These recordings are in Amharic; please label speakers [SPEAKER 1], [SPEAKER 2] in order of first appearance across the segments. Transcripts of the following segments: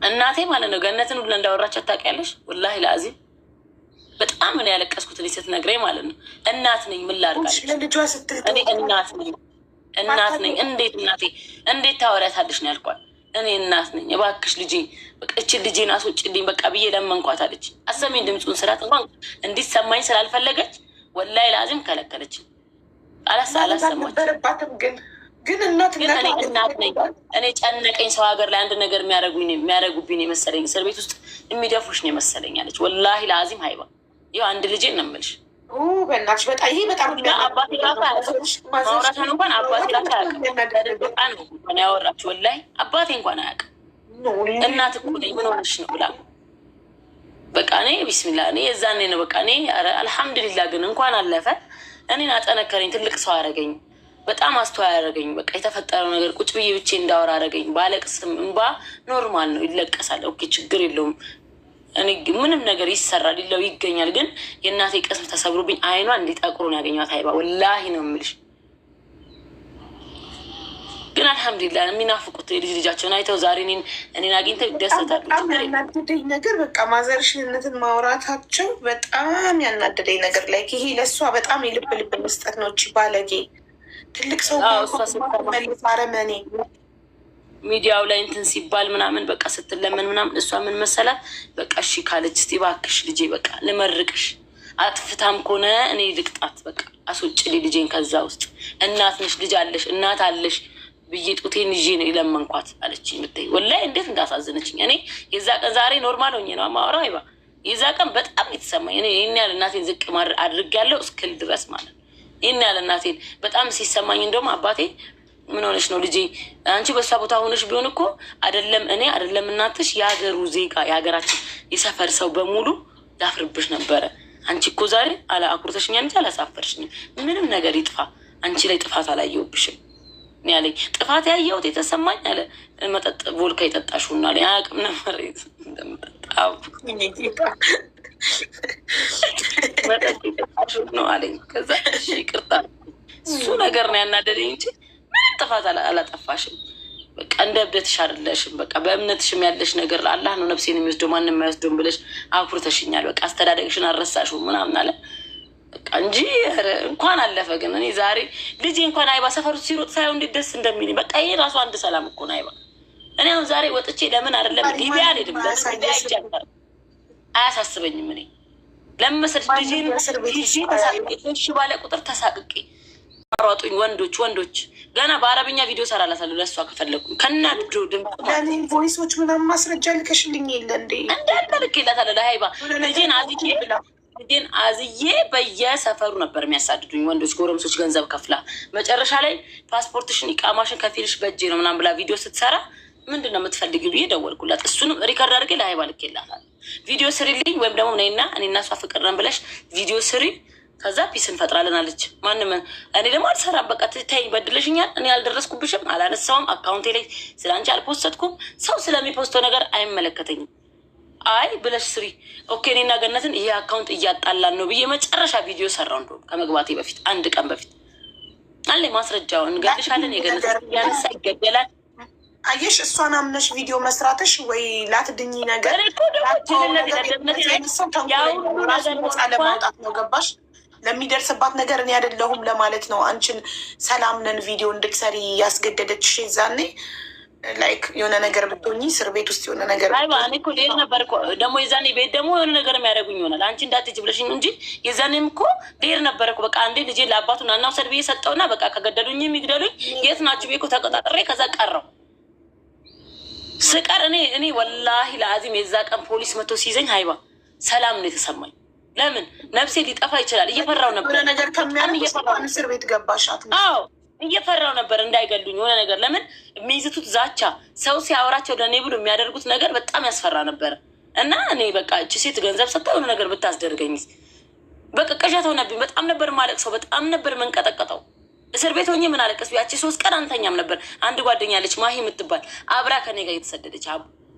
[SPEAKER 1] እናቴ ማለት ነው ገነትን ሁሉ እንዳወራቻት ታውቂያለሽ? ወላሂ ለአዚም በጣም ነው ያለቀስኩት እኔ ስትነግረኝ ማለት ነው። እናት ነኝ ምን ላድርጋለች? እኔ እናት ነኝ። እንዴት እናቴ እንዴት ታወሪያታለሽ ነው ያልኳት። እኔ እናት ነኝ እባክሽ ልጄ በቃ እችን ልጄን አስወጪልኝ በቃ ብዬ ለመንኳት አለች። አሰሚኝ ድምፁን ስላት እንኳን እንዲሰማኝ ስላልፈለገች ወላሂ ለአዚም ከለከለች። አላሰማችም ግን እናት ነኝ። እኔ ጨነቀኝ። ሰው ሀገር ላይ አንድ ነገር የሚያደርጉብኝ የመሰለኝ እስር ቤት ውስጥ የሚደፉሽ ነው የመሰለኝ አለች። ወላሂ ለአዚም ሀይባ ይኸው አንድ ልጄን ነው የምልሽ።
[SPEAKER 2] በእናትሽ በጣም ይሄ በጣም
[SPEAKER 1] አባቴ ማውራቷን እንኳን አባቴ ራሱ አያውቅም። ያወራች ወላሂ አባቴ እንኳን አያውቅም። እናት እኮ ነኝ ምን ሆነሽ ነው ብላ በቃ እኔ ቢስሚላ እኔ የዛኔ ነው በቃ እኔ አልሐምዱሊላ ግን እንኳን አለፈ። እኔን አጠነከረኝ። ትልቅ ሰው አደረገኝ። በጣም አስተዋይ ያደረገኝ። በቃ የተፈጠረው ነገር ቁጭ ብዬ ብቼ እንዳወራ አደረገኝ። ባለቅስም እንባ ኖርማል ነው ይለቀሳል። ኦኬ ችግር የለውም። እኔ ምንም ነገር ይሰራል ይለው ይገኛል። ግን የእናቴ ቅስም ተሰብሮብኝ አይኗ እንዲጠቁሩን ያገኘኋት ሀይባ ወላሂ ነው የምልሽ። ግን አልሐምዱሊላህ የሚናፍቁት የልጅ ልጃቸውን አይተው ዛሬ እኔን አግኝተው ይደሰታሉ።
[SPEAKER 2] ያናደደኝ ነገር በቃ ማዘርሽነትን ማውራታቸው በጣም ያናደደኝ ነገር ላይ ይሄ ለእሷ በጣም የልብ ልብ መስጠት ነው። እቺ ባለጌ ትልቅ ሰው መልስ አረመኔ
[SPEAKER 1] ሚዲያው ላይ እንትን ሲባል ምናምን በቃ ስትለመን ምናምን እሷ ምን መሰላት በቃ እሺ ካለች እስቲ እባክሽ ልጄ በቃ ልመርቅሽ፣ አጥፍታም ከሆነ እኔ ልቅጣት፣ በቃ አስወጪልኝ ልጄን ከዛ ውስጥ። እናት ነሽ ልጅ አለሽ እናት አለሽ ብዬ ጡቴን ይዤ ነው የለመንኳት አለችኝ። ብታይ ወላሂ እንዴት እንዳሳዘነችኝ። እኔ የዛ ቀን ዛሬ ኖርማል ሆኜ ነው ማወራው ይባ የዛ ቀን በጣም የተሰማኝ እኔ ይህን ያህል እናቴን ዝቅ አድርጌያለሁ እስክል ድረስ ማለት ይህን ያህል እናቴን በጣም ሲሰማኝ እንደውም አባቴ ምን ሆነሽ ነው ልጄ? አንቺ በእሷ ቦታ ሆነሽ ቢሆን እኮ አይደለም እኔ አይደለም እናትሽ የሀገሩ ዜጋ የሀገራችን የሰፈር ሰው በሙሉ ላፍርብሽ ነበረ። አንቺ እኮ ዛሬ አኩርተሽኛ እንጂ አላሳፈርሽኝም። ምንም ነገር ይጥፋ አንቺ ላይ ጥፋት አላየሁብሽም ያለኝ። ጥፋት ያየሁት የተሰማኝ አለ መጠጥ ቮልካ የጠጣሽውና ላይ አያውቅም ነበር እንደምጠጣው መጠጥ የጠጣሽው ነው አለኝ። ከዛ እሺ ይቅርታ እሱ ነገር ነው ያናደደኝ እንጂ ጥፋት አላጠፋሽም። በቃ እንደ እብደትሽ አይደለሽም። በቃ በእምነትሽም ያለሽ ነገር አላህ ነው ነፍሴን የሚወስደው ማንም የማይወስደውም ብለሽ አኩርተሽኛል። በቃ አስተዳደግሽን አልረሳሽውም ምናምን አለ በቃ እንጂ እንኳን አለፈ። ግን እኔ ዛሬ ልጄ እንኳን አይባ ሰፈሩ ሲሮጥ ሳይሆን እንዴት ደስ እንደሚል በቃ ይሄ ራሱ አንድ ሰላም እኮ ነው አይባ። እኔ አሁን ዛሬ ወጥቼ ለምን አይደለም ሊቢያ አልሄድም አያሳስበኝም። እኔ ለምን መሰለሽ ልጄን ይዤ ተሳቅቄ ባለ ቁጥር ተሳቅቄ አሯጡኝ ወንዶች ገና በአረብኛ ቪዲዮ ሰራላታለሁ ለእሷ ከፈለጉ ከናድዶ ድምፅ
[SPEAKER 2] ቮይሶች ምናምን ማስረጃ ልከሽልኝ የለ እንዴ
[SPEAKER 1] እንዳለ ልኬላታለሁ ለሀይባ። ልጄን አዝዬ በየሰፈሩ ነበር የሚያሳድዱኝ ወንዶች ጎረምሶች ገንዘብ ከፍላ መጨረሻ ላይ ፓስፖርትሽን ኢቃማሽን ከፊልሽ በእጄ ነው ምናምን ብላ ቪዲዮ ስትሰራ ምንድን ነው የምትፈልጊው ብዬ ደወልኩላት። እሱንም ሪከርድ አድርጌ ለሀይባ ልኬላታለሁ። ቪዲዮ ስሪልኝ ወይም ደግሞ እኔና እሷ ፍቅር ነን ብለሽ ቪዲዮ ስሪ ከዛ ፒስ እንፈጥራለን አለች። ማንም እኔ ደግሞ አልሰራም በቃ ትታይ በድለሽኛል። እኔ አልደረስኩብሽም፣ አላነሳውም፣ አካውንቴ ላይ ስለ አንቺ አልፖስተትኩም። ሰው ስለሚፖስተው ነገር አይመለከተኝም። አይ ብለሽ ስሪ ኦኬ። እኔና ገነትን ይሄ አካውንት እያጣላን ነው ብዬ መጨረሻ ቪዲዮ ሰራው። እንደውም ከመግባቴ በፊት አንድ ቀን በፊት አለ ማስረጃውን እንገልሻለን። የገነት ያነሳ ይገደላል።
[SPEAKER 2] አየሽ እሷን አምነሽ ቪዲዮ መስራትሽ ወይ ላትድኝ ነገር ለማውጣት ነው ገባሽ? ለሚደርስባት ነገር እኔ አይደለሁም ለማለት ነው። አንቺን ሰላም ነን ቪዲዮ እንድትሰሪ ያስገደደችሽ የዛኔ ላይክ የሆነ ነገር ብትሆኚ እስር ቤት ውስጥ የሆነ ነገር
[SPEAKER 1] እኔ እኮ ልሄድ ነበር እኮ ደግሞ የዛኔ ቤት ደግሞ የሆነ ነገር የሚያደርጉኝ ይሆናል አንቺ እንዳትሄጂ ብለሽኝ እንጂ የዛኔም እኮ ልሄድ ነበር እኮ በቃ አንዴ ልጄ ለአባቱ ናና ውሰድ ብዬ ሰጠውና በቃ ከገደሉኝ የሚግደሉኝ የት ናችሁ ቤት እኮ ተቆጣጥሬ ከዛ ቀረው ስቀር እኔ ወላሂ ለአዚም የዛ ቀን ፖሊስ መቶ ሲይዘኝ ሀይባ ሰላም ነው የተሰማኝ። ለምን ነፍሴ ሊጠፋ ይችላል እየፈራው ነበር።
[SPEAKER 2] ነገር ከሚያምን እስር ቤት ገባሻት?
[SPEAKER 1] አዎ እየፈራው ነበር እንዳይገሉኝ የሆነ ነገር። ለምን የሚይዝቱት ዛቻ ሰው ሲያወራቸው ለእኔ ብሎ የሚያደርጉት ነገር በጣም ያስፈራ ነበረ። እና እኔ በቃ እቺ ሴት ገንዘብ ሰጥታ የሆነ ነገር ብታስደርገኝ በቃ ቅዠት ሆነብኝ። በጣም ነበር ማለቅሰው፣ በጣም ነበር መንቀጠቀጠው። እስር ቤት ሆኜ ምን አለቀስ ያቺ 3 ቀን አንተኛም ነበር። አንድ ጓደኛ አለች ማሂ የምትባል አብራ ከኔ ጋር የተሰደደች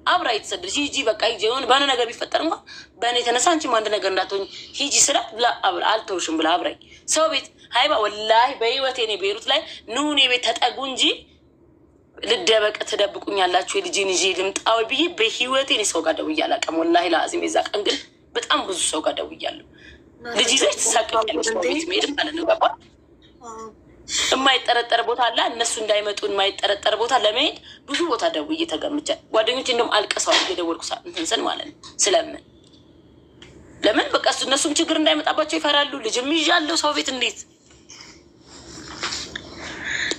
[SPEAKER 1] አብራ የተሰደደች ሂጂ በቃ ሂጂ የሆነ በሆነ ነገር ቢፈጠር እንኳን በእኔ የተነሳ አንቺም አንድ ነገር እንዳትሆኝ ሂጂ ስላት ብላ አልተውሽም ብላ አብራኝ ሰው ቤት ሀይባ ወላሂ በህይወቴ እኔ ቤሩት ላይ ኑ እኔ ቤት ተጠጉ እንጂ ልደበቅ ትደብቁኛላችሁ የልጄን ይዤ ልምጣው ብዬ በህይወቴ እኔ ሰው ጋር ደውዬ አላውቅም። ወላሂ ለአዚም የዛ ቀን ግን በጣም ብዙ ሰው ጋር ደውያለሁ። ልጅ ይዘሽ ትሳቀቂያለሽ ሰው ቤት መሄድ ማለት ነው። ገባ የማይጠረጠር ቦታ አለ። እነሱ እንዳይመጡ የማይጠረጠር ቦታ ለመሄድ ብዙ ቦታ ደውዬ ተገምቻል። ጓደኞች እንደውም አልቀሰዋል የደወልኩ እንትን ስል ማለት ነው። ስለምን ለምን በቃ እነሱም ችግር እንዳይመጣባቸው ይፈራሉ። ልጅም ይዣለሁ ሰው ቤት እንዴት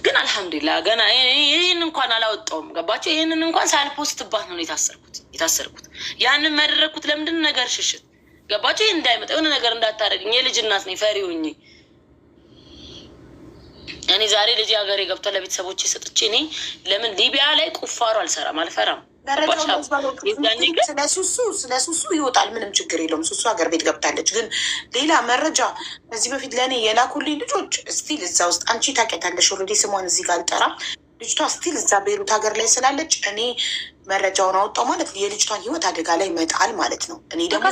[SPEAKER 1] ግን አልሐምዱሊላህ ገና ይህን እንኳን አላወጣውም። ገባቸው። ይህንን እንኳን ሳልፖስትባት ነው የታሰርኩት። ያንን ያደረግኩት ለምንድን ነገር ሽሽት ገባቸው። ይህ እንዳይመጣ የሆነ ነገር እንዳታደርግኝ። የልጅ እናት ነኝ፣ ፈሪ ሆኜ እኔ ዛሬ ልጅ ሀገሬ ገብቷ ለቤተሰቦች ሰጥቼ እኔ ለምን ሊቢያ ላይ ቁፋሮ አልሰራም አልፈራም።
[SPEAKER 2] ስለ ሱሱ ይወጣል፣ ምንም ችግር የለውም። ሱሱ ሀገር ቤት ገብታለች። ግን ሌላ መረጃ በዚህ በፊት ለእኔ የላኩልኝ ልጆች ስቲል እዛ ውስጥ አንቺ ታውቂያታለሽ። ኦልሬዲ ስሟን እዚህ ጋር አልጠራም። ልጅቷ ስቲል እዛ ቤሩት ሀገር ላይ ስላለች እኔ መረጃውን አወጣው ማለት የልጅቷን ህይወት አደጋ ላይ መጣል ማለት ነው። እኔ ደግሞ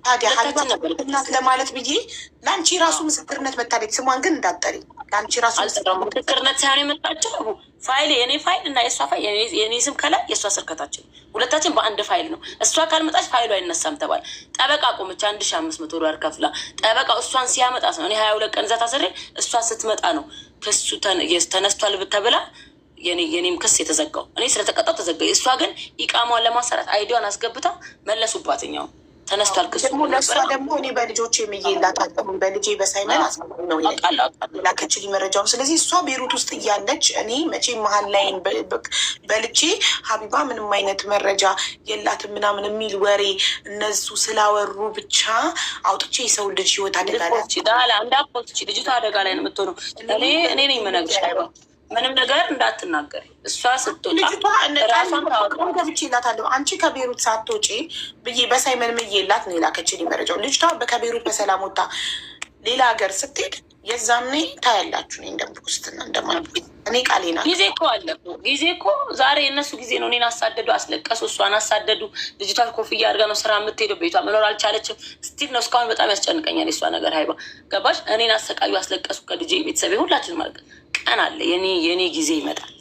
[SPEAKER 2] ታዲያ እናት ለማለት ብዬ ለአንቺ ራሱ ምስክርነት መታለች። ስሟን ግን እንዳጠሪ ለአንቺ ራሱ
[SPEAKER 1] ምስክርነት ሳይሆን የመጣቸው ፋይል የኔ ፋይል እና የእሷ ፋይል የኔ ስም ከላይ የእሷ ስር ከታችን ሁለታችን በአንድ ፋይል ነው። እሷ ካልመጣች ፋይሉ አይነሳም ተባለ። ጠበቃ ቆመች 1500 ዶላር ከፍላ ጠበቃው እሷን ሲያመጣት ነው። እኔ 22 ቀን እዛ ታስሬ እሷ ስትመጣ ነው ክሱ ተነስቷል ብተብላ የኔም ክስ የተዘጋው። እኔ ስለተቀጣው ተዘጋ። እሷ ግን ኢቃሟን ለማሰራት አይዲዋን አስገብታ መለሱባትኛው ተነስቷል ክሱ።
[SPEAKER 2] ለእሷ ደግሞ እኔ በልጆች የሚላታጠሙ በልጄ በሳይመን ነው ላከችልኝ መረጃውን። ስለዚህ እሷ ቤሩት ውስጥ እያለች እኔ መቼ መሀል ላይን በልቼ ሀቢባ ምንም አይነት መረጃ የላትም ምናምን የሚል ወሬ እነሱ ስላወሩ ብቻ አውጥቼ የሰው ልጅ ህይወት አደጋ ላይ
[SPEAKER 1] እንዳፖስች ልጅቷ አደጋ ላይ ነው የምትሆነው። እኔ ነኝ የምነግርሽ አይባ ምንም ነገር እንዳትናገር። እሷ ስትወጣ
[SPEAKER 2] ገብቼ እላታለሁ። አንቺ ከቤሩት ሳትወጪ ብዬ በሳይመን ምዬላት ነው የላከችልኝ መረጃው። ልጅቷ ከቤሩት በሰላም ወጣ ሌላ ሀገር ስትሄድ የዛኔ ታያላችሁ። እኔ እንደምፖስትና እንደማለት እኔ ቃሌ ናት።
[SPEAKER 1] ጊዜ እኮ አለ እኮ ጊዜ እኮ ዛሬ የእነሱ ጊዜ ነው። እኔን አሳደዱ፣ አስለቀሱ፣ እሷን አሳደዱ። ልጅቷ ኮፍያ አድርጋ ነው ስራ የምትሄደው። ቤቷ መኖር አልቻለችም። ስቲል ነው እስካሁን በጣም ያስጨንቀኛል የእሷ ነገር። ሀይባ ገባሽ? እኔን አሰቃዩ፣ አስለቀሱ። ከልጄ ቤተሰቤ ሁላችን ማለት ቀን አለ። የኔ ጊዜ ይመጣል።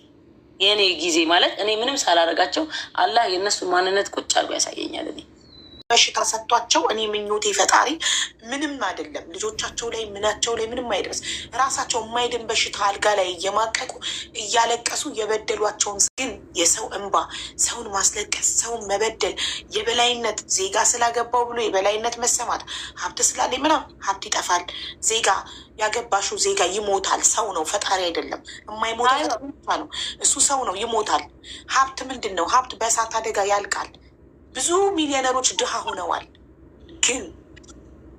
[SPEAKER 1] የኔ ጊዜ ማለት እኔ ምንም ሳላረጋቸው አላህ የእነሱን ማንነት ቁጭ አድርጎ ያሳየኛል። እኔ
[SPEAKER 2] በሽታ ሰጥቷቸው እኔ ምኞቴ ፈጣሪ ምንም አይደለም ልጆቻቸው ላይ ምናቸው ላይ ምንም አይደርስ። ራሳቸው የማይድን በሽታ አልጋ ላይ እየማቀቁ እያለቀሱ የበደሏቸውን ግን የሰው እንባ ሰውን ማስለቀስ ሰውን መበደል የበላይነት ዜጋ ስላገባው ብሎ የበላይነት መሰማት ሀብት ስላለ ምናምን ሀብት ይጠፋል። ዜጋ ያገባሹ ዜጋ ይሞታል። ሰው ነው ፈጣሪ አይደለም። የማይሞታ ነው እሱ ሰው ነው ይሞታል። ሀብት ምንድን ነው? ሀብት በእሳት አደጋ ያልቃል። ብዙ ሚሊዮነሮች ድሃ ሆነዋል። ግን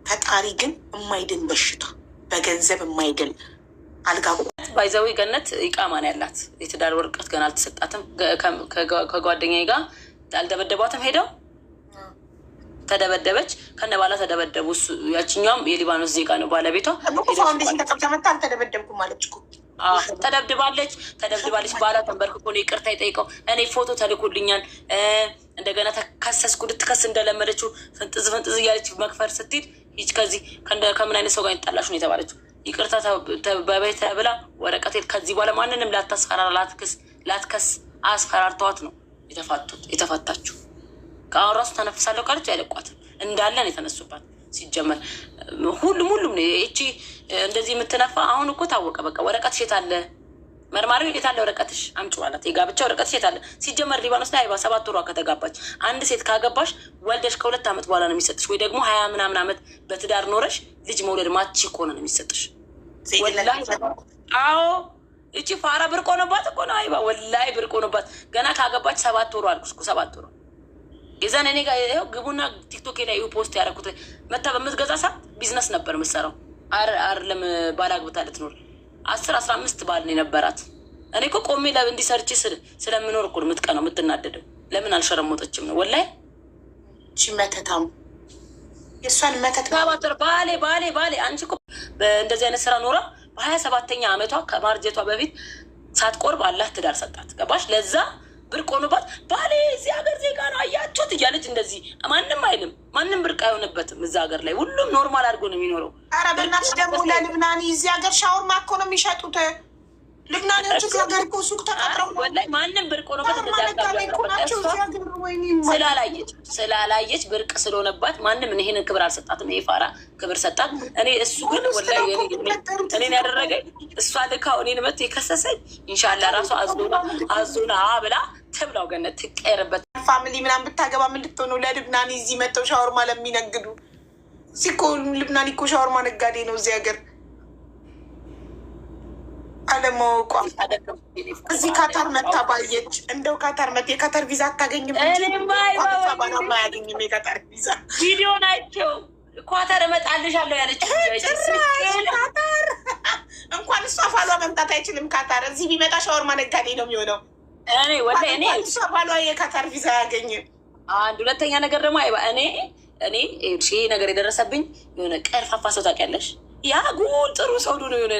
[SPEAKER 2] ፈጣሪ ግን የማይድን በሽታ በገንዘብ የማይድን አልጋ
[SPEAKER 1] ባይዘዊ ገነት ኢቃማን ያላት የትዳር ወረቀት ገና አልተሰጣትም። ከጓደኛዬ ጋር አልደበደቧትም። ሄደው ተደበደበች፣ ከነ ባላ ተደበደቡ። ያችኛውም የሊባኖስ ዜጋ ነው ባለቤቷ።
[SPEAKER 2] ፋውንዴሽን ተቀብታ መጣ አልተደበደብኩም አለች እኮ
[SPEAKER 1] ተደብድባለች። ባላ ተንበርክኮ ነው ይቅርታ የጠይቀው። እኔ ፎቶ ተልኮልኛል። እንደገና ተከሰስኩ። ልትከስ እንደለመደችው ፍንጥዝ እያለች መክፈር ስትሄድ ይች ከዚህ ከምን አይነት ሰው ጋር ይጣላሽ ነው የተባለችው። ይቅርታ በቤት ብላ ወረቀት ከዚህ በኋላ ማንንም ላታስፈራራ ላትከስ አስፈራርተዋት ነው የተፋታችው። ከአሁን ራሱ ተነፍሳለሁ ካለች አይለቋትም። እንዳለን የተነሱባት ሲጀመር ሁሉም ነው እቺ እንደዚህ የምትነፋ። አሁን እኮ ታወቀ በቃ። ወረቀትሽ የት አለ? መርማሪው የት አለ ወረቀትሽ? አምጪ አላት። የጋብቻ ወረቀትሽ የት አለ? ሲጀመር ሊባኖስ ላይ 7 ወሯ ከተጋባች አንድ ሴት ካገባሽ ወልደሽ ከ2 ዓመት በኋላ ነው የሚሰጥሽ። ወይ ደግሞ 20 ምናምን ዓመት በትዳር ኖረሽ ልጅ መውለድ ማቺ ከሆነ ነው የሚሰጥሽ። አዎ እቺ ፋራ ብርቅ ሆነባት እኮ ነው። አይባ ወላሂ ብርቅ ሆነባት። ገና ካገባች 7 ወሯ አልኩሽ እኮ 7 ወሯ። የዛን እኔ ጋር ይኸው ግቡና ቲክቶክ ላይ ፖስት ያደረኩት መታ በምትገዛ ሰዓት ቢዝነስ ነበር የምትሰራው። አይደለም ባላግብታ ልትኖር 10-15 ባል ነው የነበራት። እኔ እኮ ቆሜ እንዲሰርች ስለምኖር እኮ የምትቀነው የምትናደደው። ለምን አልሸረሞጠችም ነው ወላሂ።
[SPEAKER 2] መተታም የእሷን መተት
[SPEAKER 1] ባሌ አንቺ እኮ እንደዚህ አይነት ስራ ኖራ በ27ኛ ዓመቷ ከማርጀቷ በፊት ሳትቆርብ አላህ ትዳር ሰጣት። ገባሽ? ለዛ ብርቅ ሆኖባት ባሌ እዚህ ሀገር ዜጋ ነው አያችሁት እያለች እንደዚህ ማንም አይልም። ማንም ብርቅ አይሆንበትም። እዛ ሀገር ላይ ሁሉም ኖርማል አድርጎ ነው የሚኖረው።
[SPEAKER 2] ኧረ በእናትሽ ደግሞ ለልብናኒ እዚህ ሀገር ሻወር ማኮ ነው የሚሸጡት። ልብናንያቸው ሀገር እኮ ሱቅ ተቀጥረው
[SPEAKER 1] ወላሂ ማንም ብርቅ ሆኖበት ስላላየች ብርቅ ስለሆነባት ማንም ይሄንን ክብር አልሰጣትም። ይሄ ፋራ ክብር ሰጣት። እኔ እሱ ግን ወላሂ እኔን ያደረገኝ እሷ ልካው እኔን መጥቶ የከሰሰኝ ኢንሻላህ ራሱ አዞና ብላ ትብላው ገነት ትቀየርበት።
[SPEAKER 2] ፋሚሊ ምናምን ብታገባ ምን ልትሆነው? ለልብናን እዚህ መጥተው ሻወርማ ለሚነግዱ ሲኮ ልብናን እኮ ሻወርማ ነጋዴ ነው እዚህ ሀገር አለማወቋ። እዚህ ካታር መታ ባየች እንደው ካታር መት የካታር ቪዛ አታገኝም ማያገኝም የካታር ቪዛ።
[SPEAKER 1] ቪዲዮን አይቼው ኳተር እመጣልሻለሁ ያለች
[SPEAKER 2] ካታር እንኳን እሷ ባሏ መምጣት አይችልም። ካታር እዚህ ቢመጣ ሻወርማ ነጋዴ ነው የሚሆነው። እሷ ባሏ የካታር ቪዛ አያገኝም።
[SPEAKER 1] አንድ ሁለተኛ ነገር ደግሞ እኔ ይሄ ነገር የደረሰብኝ የሆነ ቀርፋፋ ሰው ታውቂያለሽ? ያ ጉል ጥሩ ሰው ነው የሆነ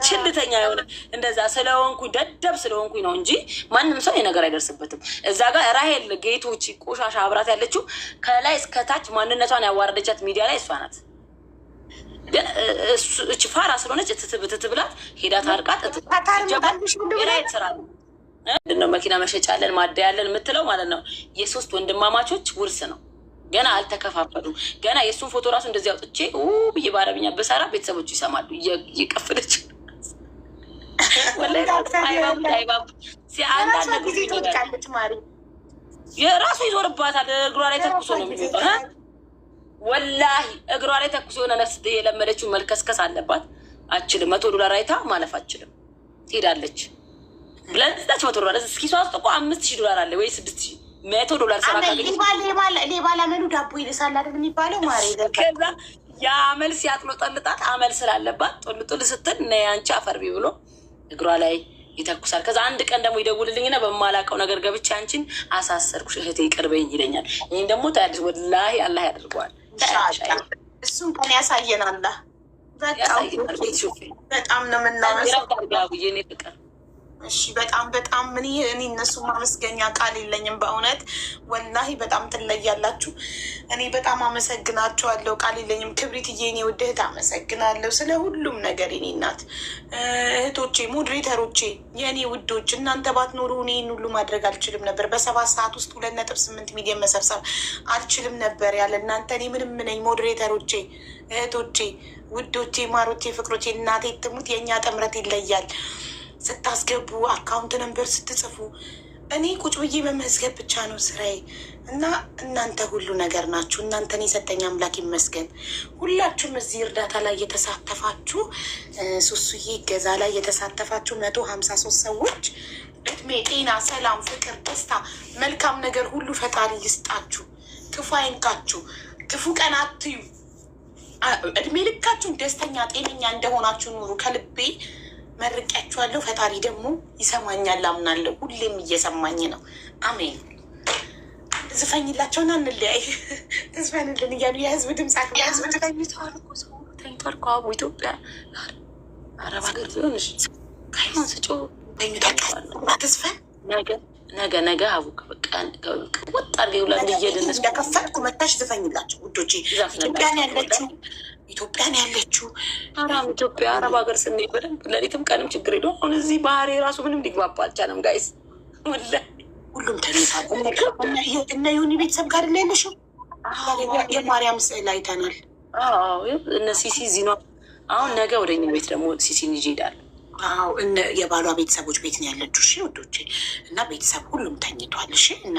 [SPEAKER 1] ችልተኛ የሆነ እንደዛ ስለሆንኩኝ ደደብ ስለሆንኩኝ ነው እንጂ ማንም ሰው የነገር አይደርስበትም። እዛ ጋር ራሄል ጌቶች ቆሻሻ አብራት ያለችው ከላይ እስከታች ማንነቷን ያዋረደቻት ሚዲያ ላይ እሷ ናት። ግን እች ፋራ ስለሆነች ትትብላት ሄዳ ታርቃት የራሄል ስራ ነው። ምንድነው መኪና መሸጫ ያለን ማደያ ያለን የምትለው ማለት ነው። የሶስት ወንድማማቾች ውርስ ነው። ገና አልተከፋፈሉም። ገና የእሱን ፎቶ ራሱ እንደዚህ አውጥቼ ብዬ በአረብኛ በሰራ ቤተሰቦቹ ይሰማሉ። እየቀፈለች የራሱ ይዞርባታል። እግሯ ላይ ተኩሶ ነው የሚወጣው። ወላሂ እግሯ ላይ ተኩሶ የሆነ ነፍስ የለመደችው መልከስከስ አለባት። አችልም $100 አይታ ማለፍ አችልም ትሄዳለች ብለን ዛች $100 እስኪ ሷ ውስጥ እኮ $5000 አለ ወይ $6000 $100 ሰራ
[SPEAKER 2] ሌባ ላመሉ ዳቦ ይልሳል አይደል የሚባለው ማሬ።
[SPEAKER 1] ከዛ የአመል ሲያጥሎጠልጣት አመል ስላለባት ጦልጦል ስትል እና ያንቺ አፈርቢ ብሎ እግሯ ላይ ይተኩሳል። ከዛ አንድ ቀን ደግሞ ይደውልልኝና በማላውቀው ነገር ገብቼ አንቺን አሳሰርኩሽ እህቴ ይቅርበኝ ይለኛል። ይህን ደግሞ ታያለሽ። ወላሂ አላህ ያደርገዋል።
[SPEAKER 2] እሱም ቀን ያሳየናል። በጣም ነው የምናመሰግነው
[SPEAKER 1] የኔ ፍቅር።
[SPEAKER 2] እሺ በጣም እኔ እነሱ ማመስገኛ ቃል የለኝም በእውነት ወላሂ በጣም ትለያላችሁ። እኔ በጣም አመሰግናቸዋለሁ፣ ቃል የለኝም። ክብሪትዬ እኔ ውድ እህት አመሰግናለሁ ስለ ሁሉም ነገር። የኔ እናት እህቶቼ፣ ሞዴሬተሮቼ፣ የእኔ ውዶች እናንተ ባትኖሩ እኔ ይህን ሁሉ ማድረግ አልችልም ነበር። በ7 ሰዓት ውስጥ 2.8 ሚሊዮን መሰብሰብ አልችልም ነበር ያለ እናንተ። እኔ ምንም ነኝ። ሞዴሬተሮቼ፣ እህቶቼ፣ ውዶቼ፣ ማሮቼ፣ ፍቅሮቼ፣ እናቴ ትሙት የእኛ ጥምረት ይለያል። ስታስገቡ አካውንት ነንበር ስትጽፉ እኔ ቁጭ ብዬ በመዝገብ ብቻ ነው ስራዬ እና እናንተ ሁሉ ነገር ናችሁ። እናንተን የሰጠኝ አምላክ ይመስገን። ሁላችሁም እዚህ እርዳታ ላይ የተሳተፋችሁ ሱሱዬ ገዛ ላይ የተሳተፋችሁ 153 ሰዎች እድሜ፣ ጤና፣ ሰላም፣ ፍቅር፣ ደስታ፣ መልካም ነገር ሁሉ ፈጣሪ ይስጣችሁ። ክፉ አይንካችሁ። ክፉ ቀን አትዩ። እድሜ ልካችሁን ደስተኛ ጤነኛ እንደሆናችሁ ኑሩ። ከልቤ መርቂያችኋለሁ። ፈጣሪ ደግሞ ይሰማኛል አምናለሁ። ሁሌም እየሰማኝ ነው። አሜን። ዝፈኝላቸውና እንለያይ። ትዝፈንልን እያሉ የህዝብ ድምጻት ተኝተዋል እኮ ሰው ተኝቷል እኮ አቡ ኢትዮጵያ አረብ ሀገር ሆንሽ ካይሆን ስጮ ተኝቷል። ነገ አቡ በቃ ወጣ አድርገ ላ እየደነስ እንደከፈትኩ መታሽ ዝፈኝላቸው ውዶቼ። ኢትዮጵያን ያለችው
[SPEAKER 1] አራም ኢትዮጵያ አረብ ሀገር ስንሄድ በደንብ ለሊትም ቀንም ችግር የለውም። አሁን እዚህ ባህሬ ራሱ ምንም ሊግባባ አልቻለም ጋይስ።
[SPEAKER 2] ሁሉም ተኝቷል። እነ ዩኒ ቤተሰብ ጋር ላይ ያለሽው የማርያም ስዕል አይተናል።
[SPEAKER 1] እነ ሲሲ ዚኗ አሁን ነገ ወደኛ ቤት ደግሞ ሲሲን ይዤ እሄዳለሁ።
[SPEAKER 2] የባሏ ቤተሰቦች ቤት ነው ያለችው። እሺ ውዶቼ፣ እና ቤተሰብ ሁሉም ተኝቷል። እሺ እና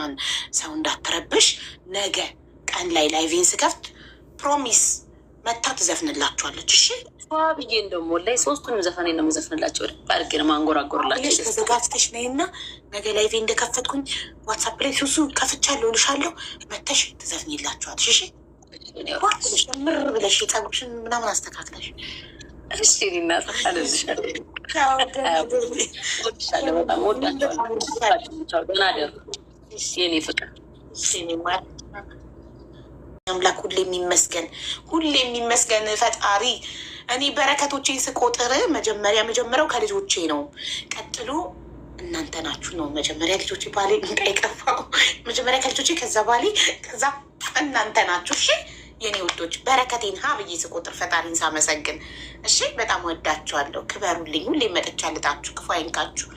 [SPEAKER 2] ሰው እንዳትረብሽ። ነገ ቀን ላይ ላይቬን ስከፍት ፕሮሚስ መታ ትዘፍንላችኋለች። እሺ
[SPEAKER 1] ብዬ እንደሞ ላይ 3ቱንም ዘፈኔ ነው የምዘፍንላቸው። አድርጌ ነው ማንጎራጎርላቸው።
[SPEAKER 2] ተዘጋጅተሽ ነይ እና ነገ ላይቬ እንደከፈትኩኝ ዋትሳፕ ላይ ሱሱ ከፍቻለሁ እልሻለሁ። መተሽ ትዘፍኝላችኋል። እሺ ምር ብለሽ የፀጉርሽን ምናምን አስተካክለሽ
[SPEAKER 1] እሺ እናሳለልሻለ። በጣም ወዳቸዋለሁ። ደህና ደሩ የኔ ፍቅር።
[SPEAKER 2] አምላክ ሁሌ የሚመስገን ፈጣሪ። እኔ በረከቶቼን ስቆጥር መጀመሪያው ከልጆቼ ነው። ቀጥሎ እናንተ ናችሁ ነው። መጀመሪያ ልጆቼ፣ ባሌ እንዳይቀፋው መጀመሪያ ከልጆቼ፣ ከዛ ባሌ፣ ከዛ እናንተ ናችሁ። እሺ የኔ ውዶች በረከቴን ሀ ብዬ ስቆጥር ፈጣሪን ሳመሰግን። እሺ በጣም ወዳችኋለሁ። ክበሩልኝ። ሁሌ መጥቻ ልጣችሁ ክፉ አይንካችሁ።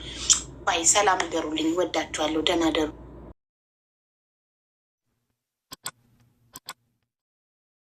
[SPEAKER 2] ባይ ሰላም እደሩልኝ። ወዳችኋለሁ። ደህና ደሩ።